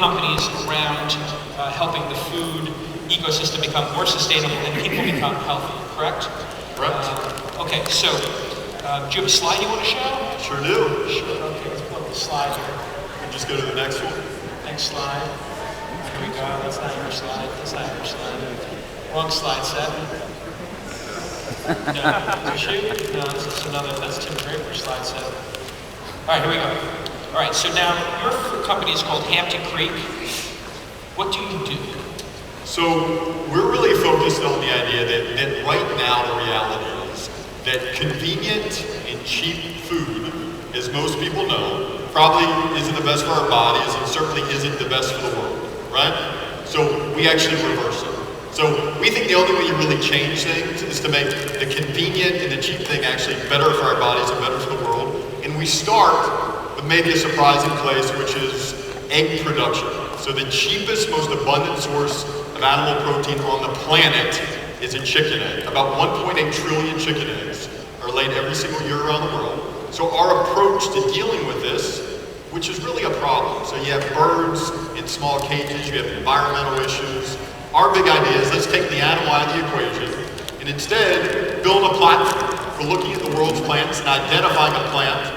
companies around helping the food ecosystem become more sustainable and people become healthy, correct? Correct. Okay, so do you have a slide you want to show? Sure do. Sure, okay, let's pull up the slide here. Just go to the next one. Next slide. Here we go, that's not your slide, that's not your slide. Wrong slide set. No, is it? No, this is another, that's Tim Draper's slide set. All right, here we go. All right, so now your company is called Hampton Creek. What do you do? So we're really focused on the idea that right now the reality is that convenient and cheap food, as most people know, probably isn't the best for our bodies and certainly isn't the best for the world, right? So we actually reverse it. So we think the only way you really change things is to make the convenient and the cheap thing actually better for our bodies and better for the world. And we start with maybe a surprising place, which is egg production. So the cheapest, most abundant source of animal protein on the planet is a chicken egg. About 1.8 trillion chicken eggs are laid every single year around the world. So our approach to dealing with this, which is really a problem. So you have birds in small cages, you have environmental issues. Our big idea is let's take the animal out of the equation and instead build a platform for looking at the world's plants and identifying a plant,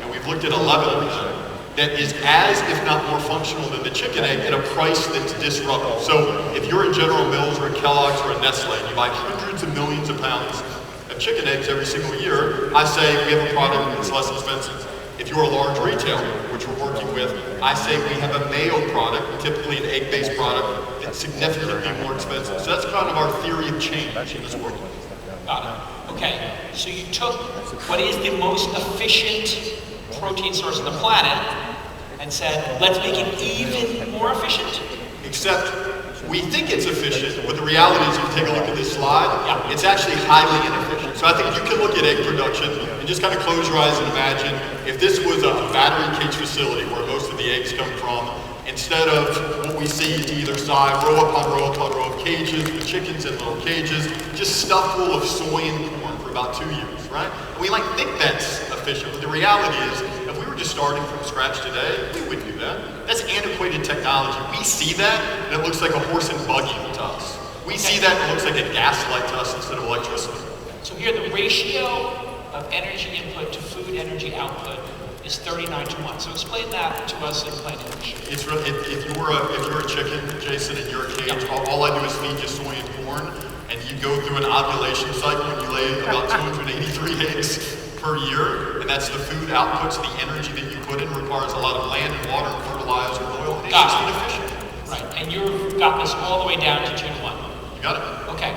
and we've looked at 11 of them, that is as, if not more functional than the chicken egg at a price that's disruptive. So if you're a General Mills or a Kellogg's or a Nestle, and you buy hundreds of millions of pounds of chicken eggs every single year, I say we have a product that's less expensive. If you're a large retailer, which we're working with, I say we have a mayo product, typically an egg-based product, that's significantly more expensive. So that's kind of our theory of change in this world. Got it. Okay, so you took what is the most efficient protein source on the planet and said, let's make it even more efficient? Except we think it's efficient, but the reality is, if you take a look at this slide, it's actually highly inefficient. So I think you can look at egg production and just kind of close your eyes and imagine if this was a battery cage facility where most of the eggs come from, instead of what we see to either side, row upon row upon row of cages with chickens in little cages, just stuffed full of soy and corn for about 2 years, right? And we think that's efficient, but the reality is, if we were just starting from scratch today, we wouldn't do that. That's antiquated technology. We see that, and it looks like a horse and buggy to us. We see that, and it looks like a gas light to us instead of electricity. So here, the ratio of energy input to food energy output is 39:1. So explain that to us in plain English. It's really, if you're a chicken, Jason, in your cage, all I do is feed you soy and corn, and you go through an ovulation cycle and you lay about 283 eggs per year, and that's the food output. So the energy that you put in requires a lot of land and water and fertilizer and oil, and it's just inefficient. Right, and you've got this all the way down to 2:1. You got it. Okay.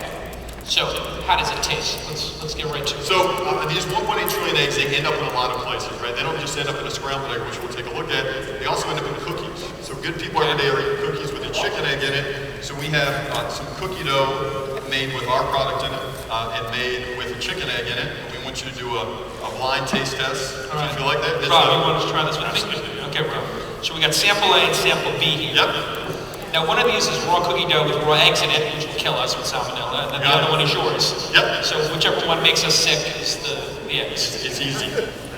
So, how does it taste? Let's get right to it. So, these 1.8 trillion eggs, they end up in a lot of places, right? They don't just end up in a scrambled egg, which we'll take a look at. They also end up in cookies. So, good people every day are eating cookies with a chicken egg in it. So, we have some cookie dough made with our product in it and made with a chicken egg in it. And we want you to do a blind taste test. Do you feel like that? Rob, you want us to try this with me? Okay, Rob. So, we got sample A and sample B here. Yep. Now, one of these is raw cookie dough with raw eggs in it, which will kill us with salmonella, and then the other one is yours. Yep. So whichever one makes us sick is the eggs. It's easy.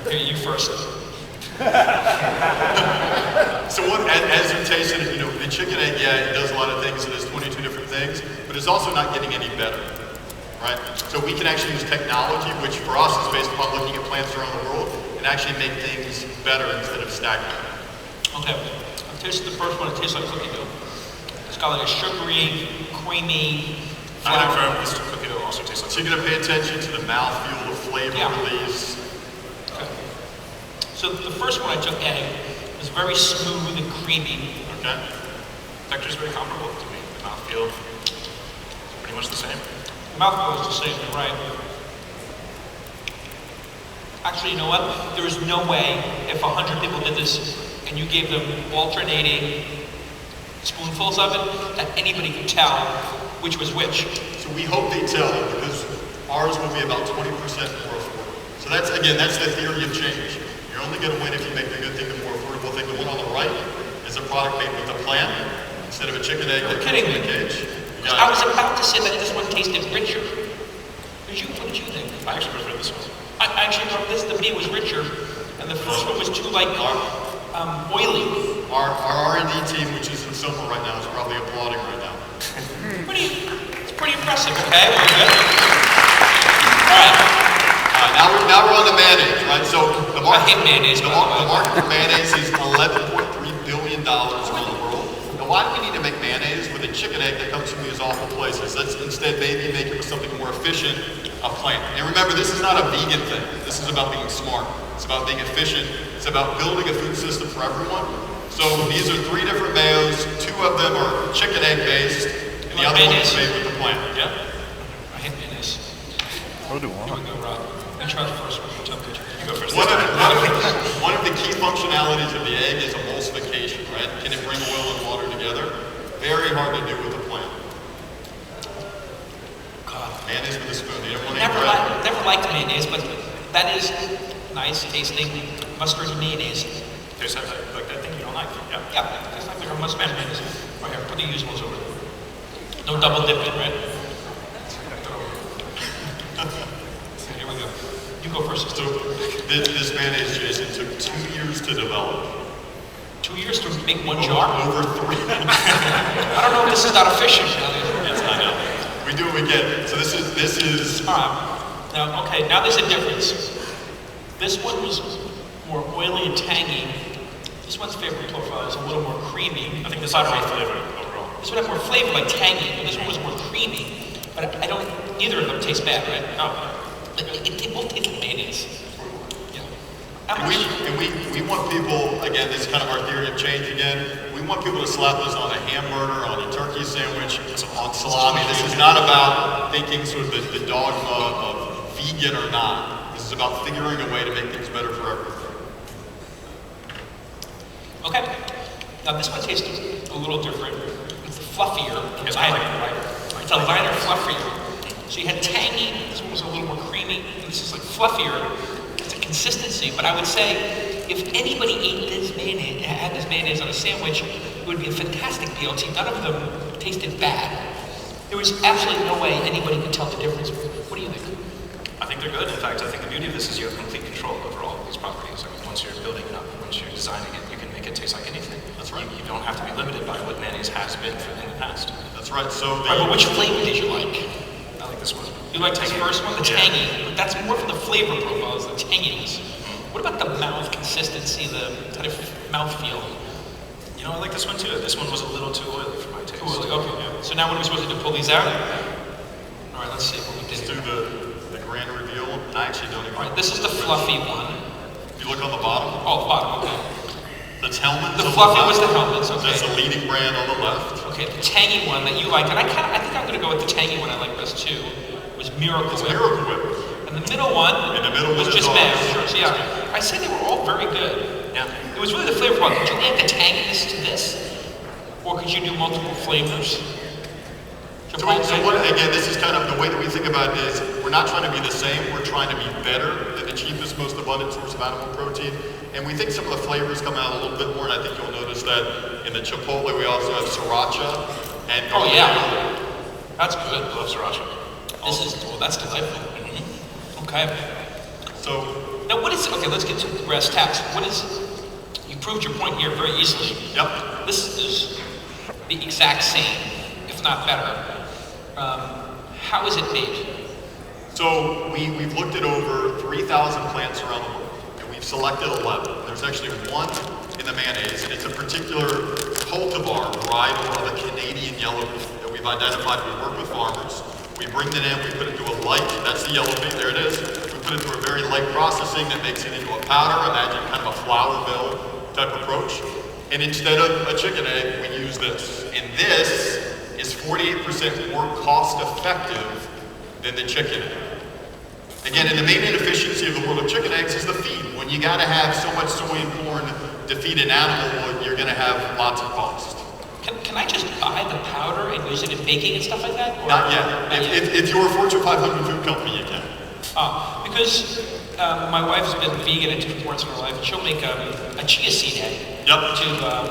Okay, you first. So as you tasted it, the chicken egg, it does a lot of things. It does 22 different things, but it's also not getting any better, right? So we can actually use technology, which for us is based upon looking at plants around the world, and actually make things better instead of stagnant. Okay, I've tasted the first one. It tastes like cookie dough. It's got like a sugary, creamy I confirm this cookie dough also tastes like So you're going to pay attention to the mouthfeel, the flavor release. Okay. So the first one I took, egg, was very smooth and creamy. Okay. Texture is very comparable to me. The mouthfeel is pretty much the same. The mouthfeel is the same, you're right. Actually, you know what? There is no way if 100 people did this and you gave them alternating spoonfuls of it, that anybody could tell which was which. So we hope they tell, because ours will be about 20% more affordable. So that's the theory of change. You're only going to win if you make the good thing the more affordable thing. The one on the right is a product made with a plant instead of a chicken egg that comes in a cage. I was about to say that this one tasted richer. What did you think? I actually prefer this one. I actually thought this to me was richer, and the first one was too oily. Our R&D team, which is somewhere right now is probably applauding right now. It's pretty impressive, okay? Well, good. All right. Now we're on the mayonnaise, right? So the I market, hate mayonnaise, the market for mayonnaise is $11.3 billion around the world. Now why do we need to make mayonnaise with a chicken egg that comes from these awful places? Let's instead maybe make it with something more efficient, a plant. And remember, this is not a vegan thing. This is about being smart. It's about being efficient. It's about building a food system for everyone. So these are 3 different mayos. 2 of them are chicken egg based, and the other one is made with the plant. Yeah. I hate mayonnaise. So do Here I. we go, Rob. You try the first one. You tell me. You go first. One of the key functionalities of the egg is emulsification, right? Can it bring oil and water together? Very hard to do with a plant. God. Mayonnaise with a spoon. You don't want to eat bread. Never liked mayonnaise, but that is nice tasting mustard and mayonnaise. There's that, like that thing you don't like. Yeah. Yeah, it's like a mustard and mayonnaise. Right here, put the used ones over there. No double dipping, right? Here we go. You go first. So this mayonnaise, Jason, took 2 years to develop. 2 years to make one jar? Over 3. I don't know if this is not efficient. Yes, I know. We do what we get. So this is. All right. Now, okay, now there's a difference. This one was more oily and tangy. This one's flavor profile is a little more creamy. I think this has more flavor overall. This one had more flavor, like tangy, but this one was more creamy. But I don't, neither of them taste bad, right? No. They both taste like mayonnaise. Yeah. And we want people, again, this is kind of our theory of change again, we want people to slap this on a hamburger, on a turkey sandwich, on salami. This is not about thinking sort of the dogma of vegan or not. This is about figuring a way to make things better for everyone. Okay. Now this one tastes a little different. It's fluffier. It's lighter, right? It's a lighter, fluffier. So you had tangy, this one was a little more creamy, and this is like fluffier. It's a consistency, but I would say if anybody ate this mayonnaise, had this mayonnaise on a sandwich, it would be a fantastic BLT. None of them tasted bad. There was absolutely no way anybody could tell the difference. What do you think? I think they're good. In fact, I think the beauty of this is you have complete control over all of these properties. I mean, once you're building it up, once you're designing it, you can make it taste like anything. That's right. You don't have to be limited by what mayonnaise has been in the past. That's right. So Right, but which flavor did you like? I like this one. You liked this first one, the tangy, but that's more for the flavor profile, is the tanginess. What about the mouth consistency, the kind of mouth feel? You know, I like this one too. This one was a little too oily for my taste. Too oily, okay. Yeah. So now what are we supposed to do, pull these out? All right, let's see what we let's did. do the grand reveal. And I actually don't even. All right, this is the fluffy one. If you look on the bottom, Oh, the bottom, okay. that's Hellman's. The on fluffy left. was the Hellman's, okay. That's the leading brand on the left. Okay, the tangy one that you liked, and I think I'm gonna go with the tangy one I like best too, was Miracle It's Whip. Miracle Whip. And the middle one In the middle was was just ours. bad. So yeah, I say they were all very good. Yeah. It was really the flavor profile. Could you add the tanginess to this? Or could you do multiple flavors? So again, this is kind of the way that we think about it is we're not trying to be the same, we're trying to be better than the cheapest, most abundant source of animal protein. And we think some of the flavors come out a little bit more, and I think you'll notice that in the Chipotle we also have sriracha and Oh yeah, that's good. I love sriracha. Well, that's delightful. Okay. So, Now what is, okay, let's get to brass tacks. What is, you proved your point here very easily. yep. This is the exact same, if not better. How is it made? So we've looked at over 3,000 plants around the world, and we've selected 11. There's actually one in the mayonnaise, and it's a particular cultivar varietal of a Canadian yellow beet that we've identified. We work with farmers. We bring it in, we put it through a light, that's the yellow beet, there it is. We put it through a very light processing that makes it into a powder. Imagine kind of a flour mill type approach. And instead of a chicken egg, we use this. And this is 48% more cost effective than the chicken egg. Again, and the main inefficiency of the world of chicken eggs is the feed. When you gotta have so much soy and corn to feed an animal, you're gonna have lots of cost. Can I just buy the powder and use it in baking and stuff like that? Or Not yet. Not yet. If you're a Fortune 500 food company, you can. Because my wife's been vegan at different points in her life. She'll make a chia seed egg Yep.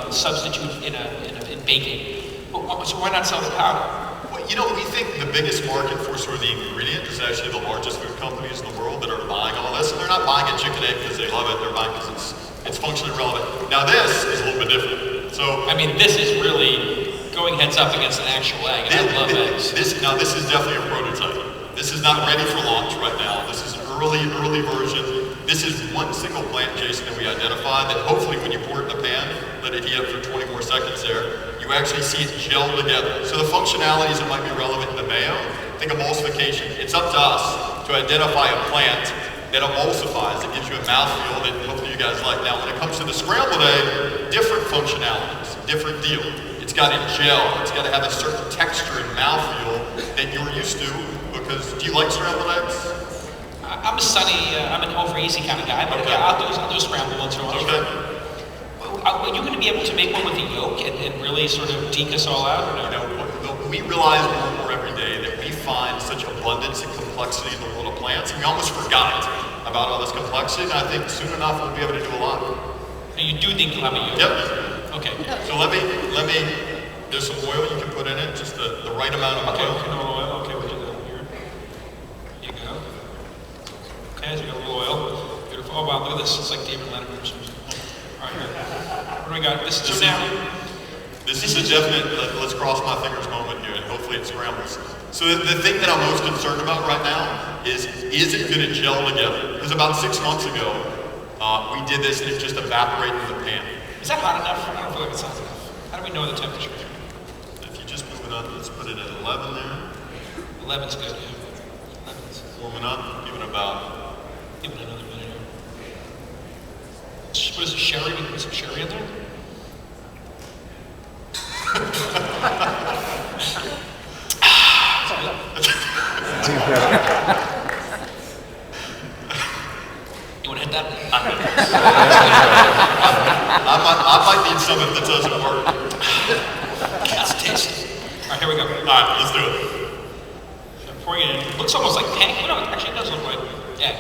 to substitute in baking. But, so why not sell the powder? Well, you know, we think the biggest market for sort of the ingredient is actually the largest food companies in the world that are buying all this. And they're not buying a chicken egg because they love it. They're buying because it's functionally relevant. Now this is a little bit different. So I mean, this is really going heads up against an actual egg, and I love eggs. This is definitely a prototype. This is not ready for launch right now. This is an early version. This is one single plant, Jason, that we identified that hopefully when you pour it in the pan, let it heat up for 20 more seconds there, you actually see it gel together. So the functionalities that might be relevant in the mayo, think emulsification. It's up to us to identify a plant that emulsifies, that gives you a mouthfeel that hopefully you guys like. Now, when it comes to the scrambled egg, different functionalities, different deal. It's got to gel, it's got to have a certain texture and mouthfeel that you're used to, because do you like scrambled eggs? I'm an over easy kind of guy, but Okay. yeah, I'll do a scramble once in a while. Okay. Are you going to be able to make one with the yolk and really sort of deke us all out? Or no? We realize more and more every day that we find such abundance and complexity in the world of plants, and we almost forgot about all this complexity, and I think soon enough we'll be able to do a lot. And you do think you'll have a yolk? Yep. Okay. So let me, there's some oil you can put in it, just the right amount of Okay, oil. okay, no oil. Okay, we'll do that here. Here you go. Okay, so we got a little oil. Beautiful. Oh wow, look at this. It's like David Letterman or something. All right, here. What do we got? This is now. This is a definite, let's cross my fingers moment here, and hopefully it scrambles. So the thing that I'm most concerned about right now is it going to gel together? Because about 6 months ago, we did this and it just evaporated in the pan. Is that hot enough? I don't feel like it's hot enough. How do we know the temperature? If you just move it up, let's put it at 11 there. 11's good, yeah. 11's. Warming up, give it about. Give it another minute here. What is it, sherry? We can put some sherry in there? You want to hit that? I might need some if it doesn't work. That's tasty. All right, here we go. All right, let's do it. I'm pouring it in. It looks almost like pan. No, actually it does look like, yeah.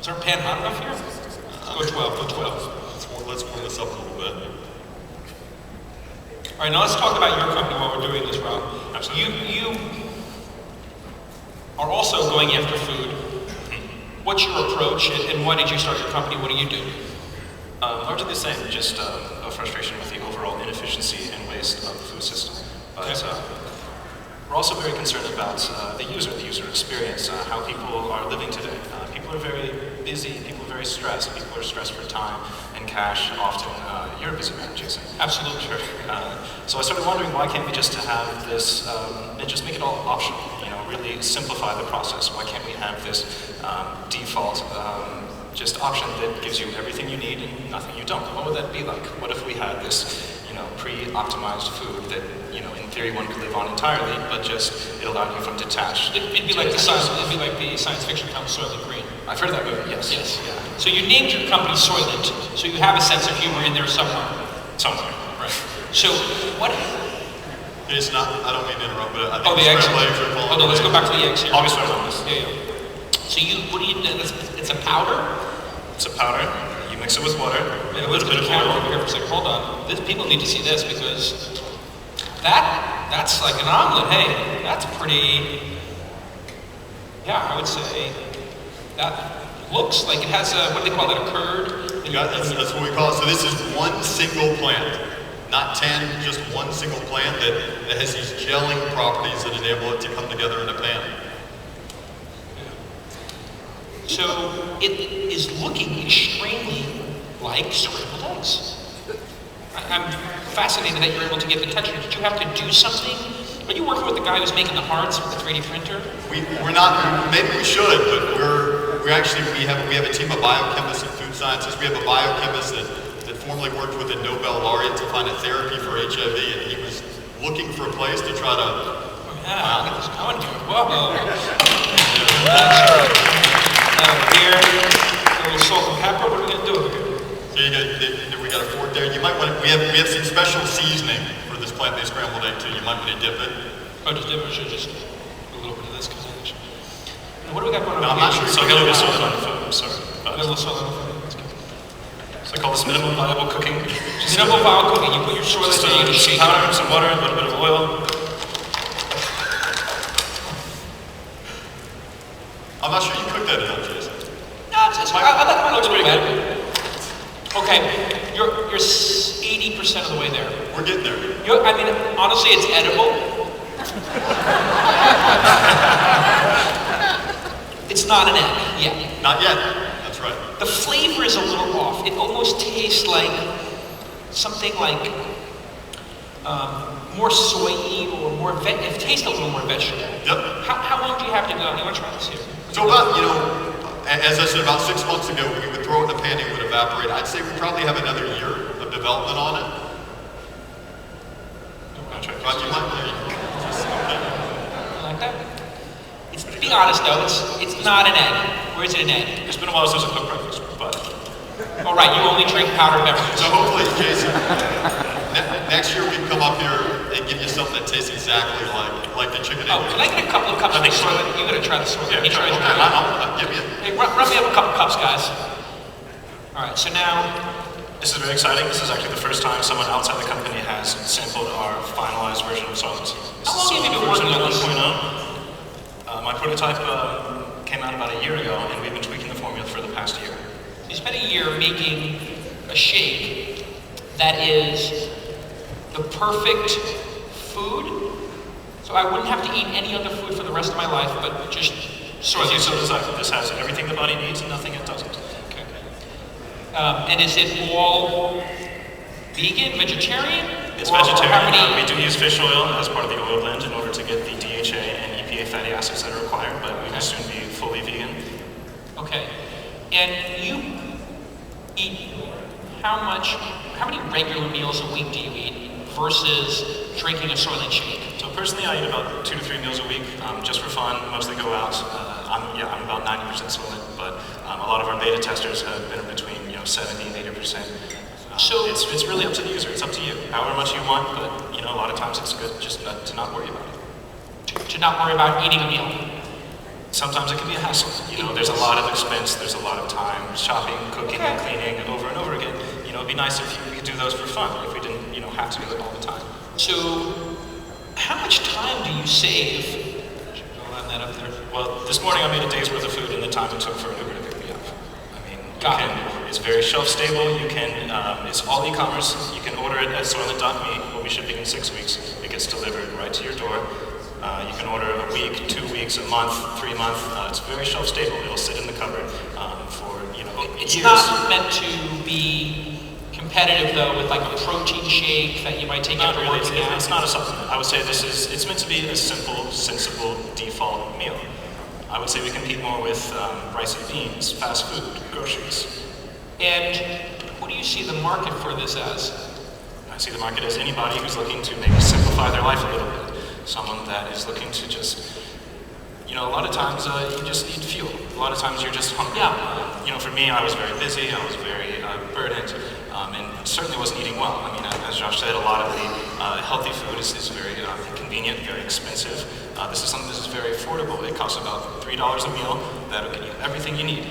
Is our pan hot enough here? Go 12, go 12. Let's warm this up a little bit. All right, now let's talk about your company while we're doing this, Rob. You are also going after food. What's your approach, and why did you start your company? What do you do? Largely the same, just a frustration with the overall inefficiency and waste of the food system. But we're also very concerned about the user experience, how people are living today. People are very busy, people are very stressed, people are stressed for time and cash often. You're a busy man, Jason. Absolutely. Sure. So I started wondering, why can't we just have this, and just make it all optional, really simplify the process. Why can't we have this default just option that gives you everything you need and nothing you don't? What would that be like? What if we had this pre-optimized food that, in theory one could live on entirely, but just it allowed you from detached. It'd be like the science fiction film Soylent Green. I've heard of that movie, yes. Yes. Yeah. So you named your company Soylent, so you have a sense of humor in there somewhere. Somewhere. Right. So what? It's not, I don't mean to interrupt, but I think Oh, the eggs. scrambled eggs are falling. Oh no, let's go back to the eggs here. Always start on this. Yeah. So what do you do? It's a powder? It's a powder. You mix it with water, Yeah, a little bit of camera oil. over here for a second. Hold on. People need to see this because that's like an omelet. Hey, that's pretty. Yeah, I would say that looks like it has a, what do they call it, a curd? That's what we call it. So this is one single plant, not 10, just one single plant that has these gelling properties that enable it to come together in a pan. So it is looking extremely like scrambled eggs. I'm fascinated that you're able to get the texture. Did you have to do something? Are you working with the guy who's making the hearts with the 3D printer? We're not, maybe we should, but we have a team of biochemists and food scientists. We have a biochemist that formerly worked with a Nobel laureate to find a therapy for HIV, and he was looking for a place to try to. Oh yeah, look at this going here. Whoa. Here, a little salt and pepper. What are we gonna do? So we got a fork there. You might want to, we have some special seasoning for this plant-based scrambled egg too. You might want to dip it. Oh, just dip it. Should just a little bit of this because I think. What do we got going on? No, I'm not sure. So I got a little salt on the phone, I'm sorry. A little salt on the phone. That's good. So I call this minimum viable cooking. Minimum viable cooking. You put your soylent in, you shake it powder, up. some water, a little bit of oil. I'm not sure you cooked that enough, Jason. No, I like mine looks pretty good. Okay, you're 80% of the way there. We're getting there. I mean, honestly, it's edible. It's not an egg yet. Not yet. That's right. The flavor is a little off. It almost tastes like something like more soy-y or more it tastes a little more vegetable. Yep. How long do you have to go? You want to try this here? So about, as I said, about 6 months ago, we would throw it in the pan, it would evaporate. I'd say we probably have another year of development on it. But you might Like that? To be honest though, it's not an egg. Where is it an egg? It's been a while since I cooked breakfast, but... All right, you only drink powdered beverages. So hopefully, Jason, next year we can come up here and give you something that tastes exactly like the chicken. Oh, can I get a couple of cups of Soylent? You gotta try the Soylent. Yeah, Try okay. I'll give you. Hey, run me up a couple cups, guys. All right, so now... This is very exciting. This is actually the first time someone outside the company has sampled our finalized version of Soylent. How long have you been working on this? 1.0. My prototype came out about a year ago, and we've been tweaking the formula for the past year. You spent a year making a shake that is the perfect food. So I wouldn't have to eat any other food for the rest of my life, but just Soylent. So this has everything the body needs and nothing it doesn't. Okay. And is it all vegan, vegetarian? It's Or vegetarian. We do use fish oil as part of the oil blend in order to get the DHA and EPA fatty acids that are required, but we will soon be fully vegan. Okay. And you eat how many regular meals a week do you eat versus drinking a Soylent shake? So personally, I eat about 2 to 3 meals a week, just for fun. Mostly go out. I'm about 90% Soylent, but a lot of our beta testers have been between 70 and 80%. So it's really up to the user. It's up to you. However much you want, but a lot of times it's good just to not worry about it. To not worry about eating a meal. Sometimes it can be a hassle. There's a lot of expense. There's a lot of time shopping, cooking, and cleaning over and over again. It'd be nice if we could do those for fun. If we didn't, have to do it all the time. So, how much time do you save? I'll line that up there. Well, this morning I made a day's worth of food in the time it took for an Uber to pick me up. It's very shelf stable. It's all e-commerce. You can order it at Soylent.me. We'll be shipping in 6 weeks. It gets delivered right to your door. You can order a week, 2 weeks, a month, 3 months. It's very shelf stable. It'll sit in the cupboard for It's years. not meant to be competitive though with like a protein shake that you might take after really. working out. It's not a supplement. I would say it's meant to be a simple, sensible default meal. I would say we compete more with rice and beans, fast food, groceries. And what do you see the market for this as? I see the market as anybody who's looking to maybe simplify their life a little bit. Someone that is looking to just, a lot of times you just need fuel. A lot of times you're just hungry. Yeah. For me, I was very busy. I was very burdened, and certainly wasn't eating well. I mean, as Josh said, a lot of the healthy food is very inconvenient, very expensive. This is something that is very affordable. It costs about $3 a meal. That'll get you everything you need.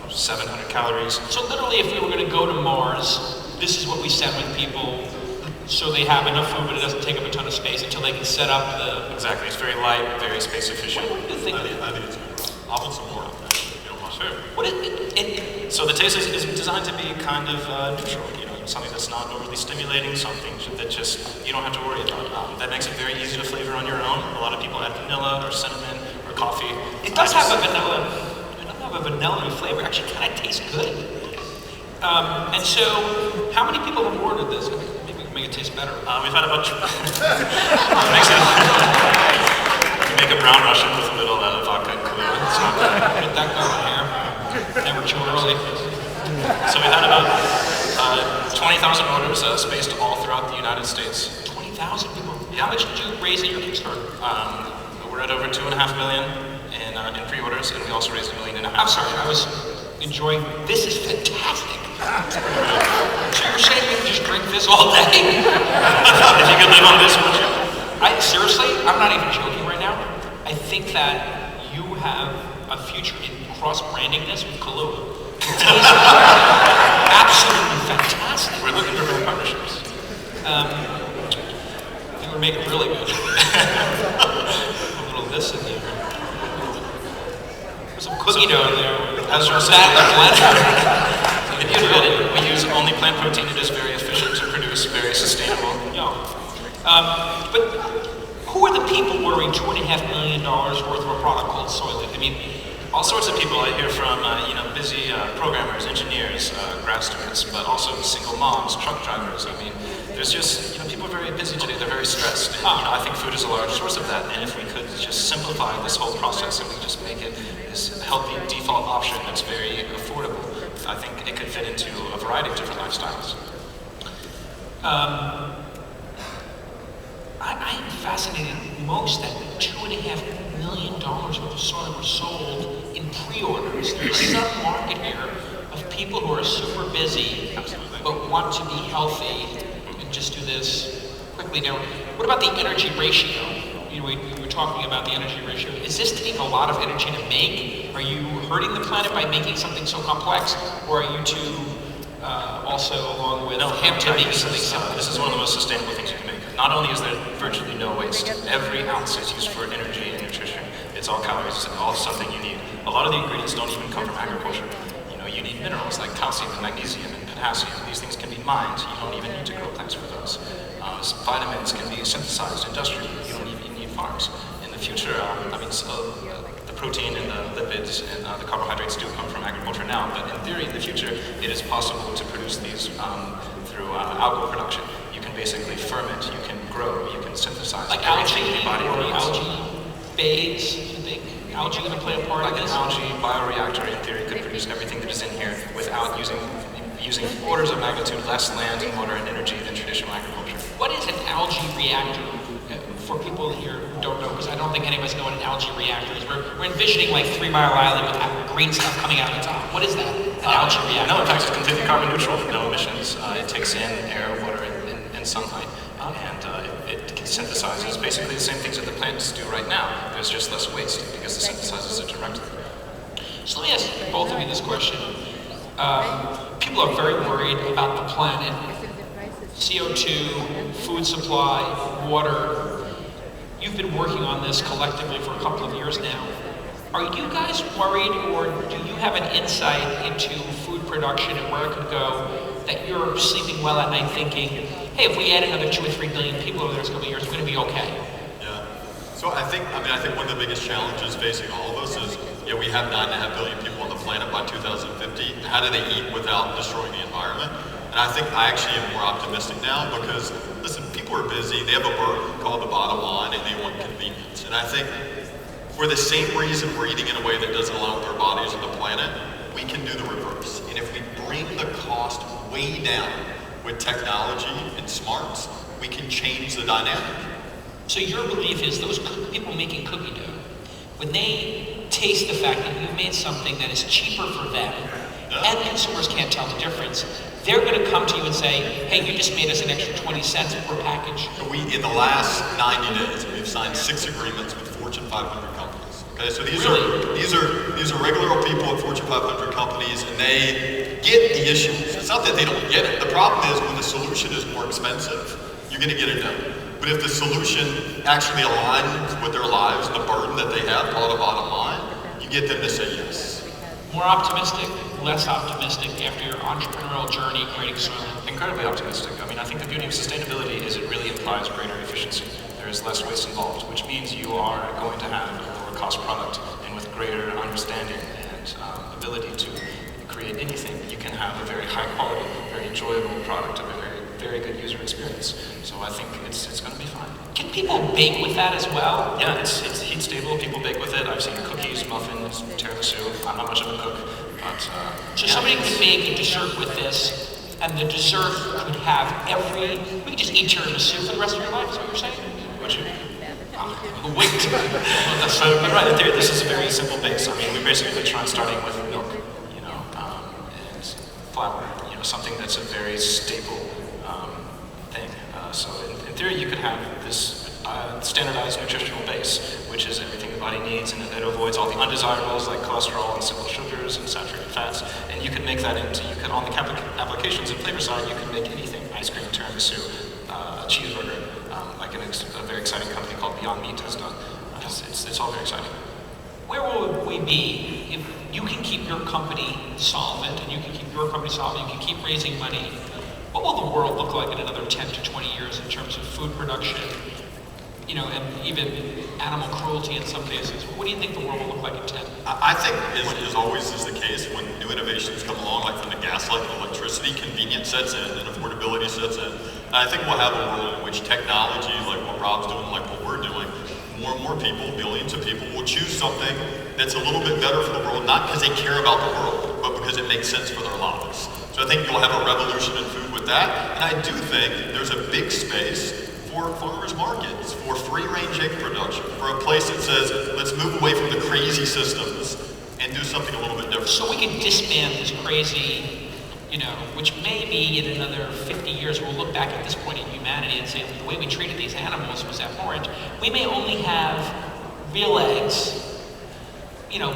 700 calories. So literally, if we were going to go to Mars, this is what we send with people, so they have enough food, but it doesn't take up a ton of space until they can set up the. Exactly. It's very light, very space efficient. What do you think? I think it's good. I want some more. Sure. What is it? So the taste is designed to be kind of neutral. Something that's not overly stimulating, something that just you don't have to worry about. That makes it very easy to flavor on your own. A lot of people add vanilla or cinnamon or coffee. It does have a vanilla. A vanilla flavor actually kind of tastes good. And so, how many people have ordered this? Maybe we can make it taste better. We've had a bunch. You make a brown Russian with a little vodka and Kahlua. It's not bad. Get that going here. Never too early. So we had about 20,000 orders spaced all throughout the United States. 20,000 people. How much did you raise at your Kickstarter? We're at over 2.5 million in pre-orders, and we also raised $1.5 million. I'm sorry, I was enjoying. This is fantastic. So you're saying you can just drink this all day? If you could live on this, would you? Seriously, I'm not even joking right now. I think that you have a future in cross-branding this with Kahlua. It tastes absolutely fantastic. We're looking for more partnerships. I think we're making it really good. A little of this in there. There's some cookie dough in there. As Josh said, the beauty of it, we use only plant protein. It is very efficient to produce, very sustainable. Yeah. But who are the people ordering $2.5 million worth of a product called Soylent? I mean, All sorts of people I hear from, busy programmers, engineers, grad students, but also single moms, truck drivers. I mean, there's just, people are very busy today, they're very stressed. And, I think food is a large source of that. And if we could just simplify this whole process and we just make it this healthy default option that's very affordable, I think it could fit into a variety of different lifestyles. I am fascinated most that $2.5 million worth of Soylent were sold in pre-orders. There's some market here of people who are super busy but want to be healthy and just do this quickly. Now, what about the energy ratio? We were talking about the energy ratio. Is this taking a lot of energy to make? Are you hurting the planet by making something so complex? Or are you two also, along with Hampton, making something simple? This is one of the most sustainable things you can make. Not only is there virtually no waste, every ounce is used for energy and nutrition. It's all calories, it's all something you need. A lot of the ingredients don't even come from agriculture. You need minerals like calcium and magnesium and potassium. These things can be mined. You don't even need to grow plants for those. Vitamins can be synthesized industrially. You don't even need farms. In the future, the protein and the lipids and the carbohydrates do come from agriculture now, but in theory, in the future, it is possible to produce these through algal production. You can basically ferment, you can grow, you can synthesize. Like algae or algae beds, you think? Algae going to play a part in this? An algae bioreactor, in theory, could produce everything that is in here without using orders of magnitude less land and water and energy than traditional agriculture. What is an algae reactor? For people here who don't know, because I don't think any of us know what an algae reactor is. We're envisioning like 3 Mile Island with green stuff coming out of the top. What is that? An algae reactor? No, in fact, it's completely carbon neutral, no emissions. It takes in air, water, and sunlight, and it synthesizes basically the same things that the plants do right now. There's just less waste because it synthesizes it directly. So let me ask both of you this question. People are very worried about the planet, CO2, food supply, water. You've been working on this collectively for a couple of years now. Are you guys worried, or do you have an insight into food production and where it could go that you're sleeping well at night thinking, hey, if we add another 2 or 3 billion people over the next couple of years, we're going to be okay? Yeah. So I think one of the biggest challenges facing all of us is, we have 9.5 billion people on the planet by 2050. How do they eat without destroying the environment? And I think I actually am more optimistic now because, listen, people are busy. They have a burden called the bottom line and they want convenience. And I think for the same reason we're eating in a way that doesn't align with our bodies or the planet, we can do the reverse. And if we bring the cost way down with technology and smarts, we can change the dynamic. So your belief is those people making cookie dough, when they taste the fact that you've made something that is cheaper for them, and consumers can't tell the difference, they're going to come to you and say, hey, you just made us an extra 20 cents per package. In the last 90 days, we've signed 6 agreements with Fortune 500 companies. Okay, so these are regular old people at Fortune 500 companies, and they get the issues. It's not that they don't get it. The problem is when the solution is more expensive, you're going to get it done. But if the solution actually aligns with their lives and the burden that they have, call it a bottom line, you get them to say yes. More optimistic, less optimistic after your entrepreneurial journey creating Soylent? Incredibly optimistic. I think the beauty of sustainability is it really implies greater efficiency. There is less waste involved, which means you are going to have a lower cost product, and with greater understanding and ability to create anything, you can have a very high quality, very enjoyable product of a very, very good user experience. So I think it's going to be fine. Can people bake with that as well? Yeah, it's heat stable. People bake with it. I've seen cookies, muffins, tiramisu. I'm not much of a cook, but so somebody could make a dessert with this, and the dessert could have we could just eat tiramisu for the rest of your life. Is that what you're saying? Would you? Wait. So you're right. In theory, this is a very simple base. We basically try starting with milk, and flour. Something that's a very staple thing. So in theory, you could have this standardized nutritional base, which is everything the body needs, and it avoids all the undesirables like cholesterol and simple sugars and saturated fats. And you could make that on the applications and flavor side, you can make anything: ice cream, tiramisu, a cheeseburger, like a very exciting company called Beyond Meat has done. It's all very exciting. Where will we be if you can keep your company solvent, and you can keep your company solvent, you can keep raising money, what will the world look like in another 10 to 20 years in terms of food production, and even animal cruelty in some cases? What do you think the world will look like in 10? I think, as always is the case, when new innovations come along, like from the gaslight and electricity, convenience sets in and affordability sets in. And I think we'll have a world in which technology, like what Rob's doing, like what we're doing, more and more people, billions of people, will choose something that's a little bit better for the world, not because they care about the world, but because it makes sense for their lives. So I think you'll have a revolution in food with that. And I do think there's a big space for farmers markets, for free-range egg production, for a place that says, let's move away from the crazy systems and do something a little bit different. So we can disband this crazy, which maybe in another 50 years we'll look back at this point in humanity and say the way we treated these animals was abhorrent. We may only have real eggs,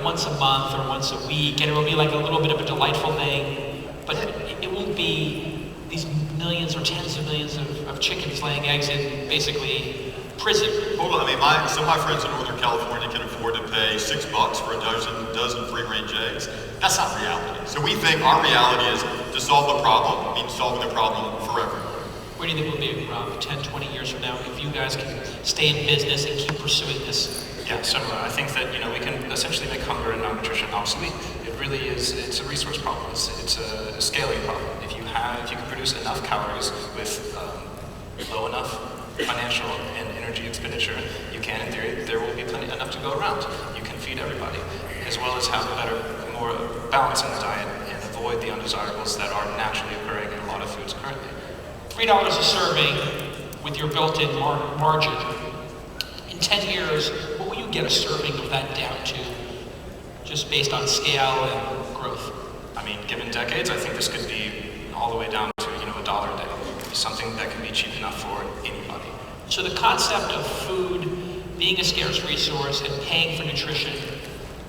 once a month or once a week, and it will be like a little bit of a delightful thing, but it won't be these millions or tens of millions of chickens laying eggs in basically prison. Hold on, some of my friends in Northern California can afford to pay $6 for a dozen free-range eggs. That's not reality. So we think our reality is to solve the problem means solving the problem forever. Where do you think we'll be, Rob, 10, 20 years from now, if you guys can stay in business and keep pursuing this? Yeah, so I think that we can essentially make hunger and malnutrition obsolete. It really is. It's a resource problem. It's a scaling problem. If you can produce enough calories with low enough financial and energy expenditure, you can, in theory, there will be enough to go around. You can feed everybody, as well as have a better, more balance in the diet and avoid the undesirables that are naturally occurring in a lot of foods currently. $3 a serving with your built-in margin. In 10 years, what will you get a serving of that down to, just based on scale and growth? Given decades, I think this could be all the way down to $1 a day. Something that can be cheap enough for anybody. So the concept of food being a scarce resource and paying for nutrition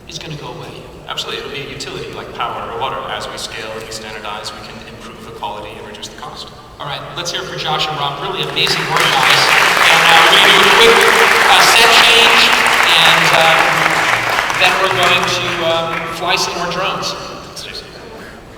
is going to go away. Absolutely, it'll be a utility like power or water. As we scale and we standardize, we can improve the quality and reduce the cost. All right, let's hear it for Josh and Rob. Really amazing work, guys. And we're going to do a quick set change, and then we're going to fly some more drones.